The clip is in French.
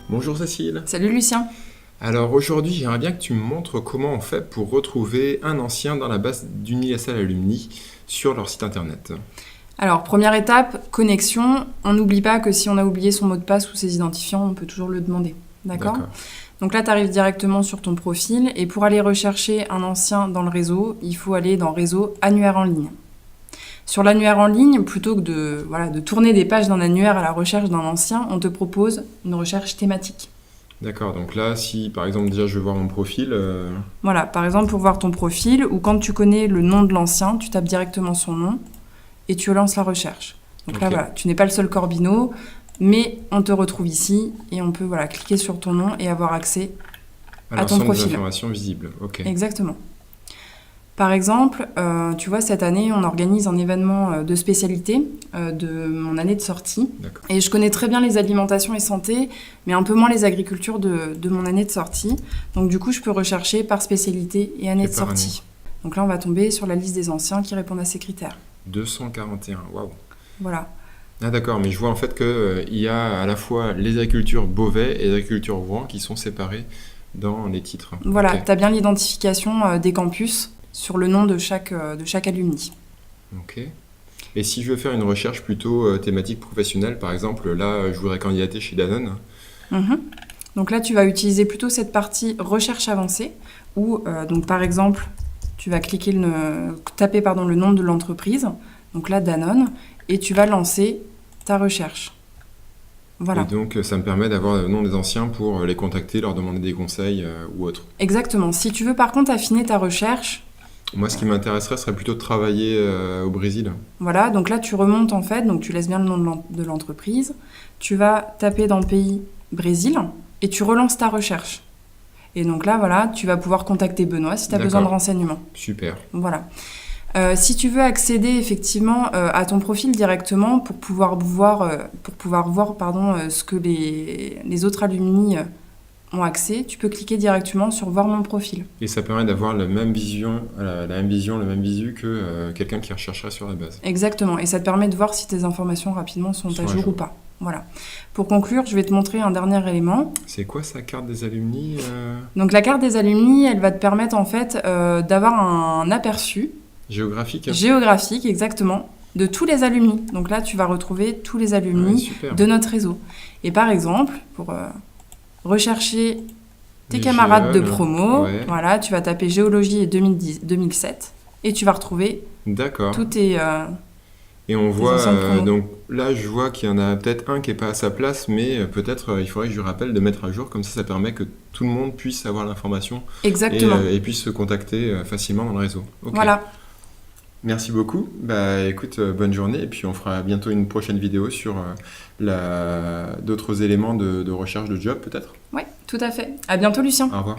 Bonjour Cécile. Salut Lucien. Alors aujourd'hui, j'aimerais bien que tu me montres comment on fait pour retrouver un ancien dans la base d'Universal Alumni sur leur site internet. Alors, première étape, connexion. On n'oublie pas que si on a oublié son mot de passe ou ses identifiants, on peut toujours le demander. D'accord. Donc là, tu arrives directement sur ton profil et pour aller rechercher un ancien dans le réseau, il faut aller dans Réseau annuaire en ligne. Sur l'annuaire en ligne, plutôt que de tourner des pages d'un annuaire à la recherche d'un ancien, on te propose une recherche thématique. D'accord, donc là, si par exemple déjà je veux voir mon profil... Voilà, par exemple pour voir ton profil, ou quand tu connais le nom de l'ancien, tu tapes directement son nom et tu lances la recherche. Donc là, voilà, tu n'es pas le seul Corbino, mais on te retrouve ici et on peut cliquer sur ton nom et avoir accès à ton profil. Des informations visibles, ok. Exactement. Par exemple, tu vois, cette année, on organise un événement de spécialité de mon année de sortie. D'accord. Et je connais très bien les alimentations et santé, mais un peu moins les agricultures de mon année de sortie. Donc du coup, je peux rechercher par spécialité et année de sortie. Donc là, on va tomber sur la liste des anciens qui répondent à ces critères. 241, waouh. Voilà. Ah d'accord, mais je vois en fait qu'il y a à la fois les agricultures Beauvais et les agricultures Rouen qui sont séparées dans les titres. Voilà, tu as bien l'identification des campus sur le nom de chaque alumni. Ok. Et si je veux faire une recherche plutôt thématique professionnelle, par exemple, là, je voudrais candidater chez Danone. Donc là, tu vas utiliser plutôt cette partie recherche avancée, où, donc par exemple, tu vas taper le nom de l'entreprise, donc là, Danone, et tu vas lancer ta recherche. Voilà. Et donc, ça me permet d'avoir le nom des anciens pour les contacter, leur demander des conseils ou autre. Exactement. Si tu veux, par contre, affiner ta recherche... Moi, ce qui m'intéresserait serait plutôt de travailler au Brésil. Voilà, donc là, tu remontes en fait, donc tu laisses bien le nom de l'entreprise, tu vas taper dans le pays Brésil et tu relances ta recherche. Et donc là, voilà, tu vas pouvoir contacter Benoît si tu as besoin de renseignements. Super. Voilà. Si tu veux accéder effectivement à ton profil directement pour pouvoir voir ce que les autres alumni ont accès, tu peux cliquer directement sur voir mon profil. Et ça permet d'avoir la même vision, le même visu que quelqu'un qui rechercherait sur la base. Exactement. Et ça te permet de voir si tes informations rapidement sont à jour ou pas. Voilà. Pour conclure, je vais te montrer un dernier élément. C'est quoi sa carte des alumni Donc la carte des alumni, elle va te permettre en fait d'avoir un aperçu géographique, exactement, de tous les alumni. Donc là, tu vas retrouver tous les alumni de notre réseau. Et par exemple, pour rechercher tes camarades de promo, voilà, tu vas taper géologie et 2007 et tu vas retrouver tous tes... Et on voit, donc là je vois qu'il y en a peut-être un qui n'est pas à sa place, mais peut-être il faudrait que je lui rappelle de mettre à jour, comme ça permet que tout le monde puisse avoir l'information. Exactement. Et puisse se contacter facilement dans le réseau. Okay. Voilà. Merci beaucoup. Écoute, bonne journée, et puis on fera bientôt une prochaine vidéo sur d'autres éléments de recherche de job peut-être. Oui, tout à fait. À bientôt Lucien. Au revoir.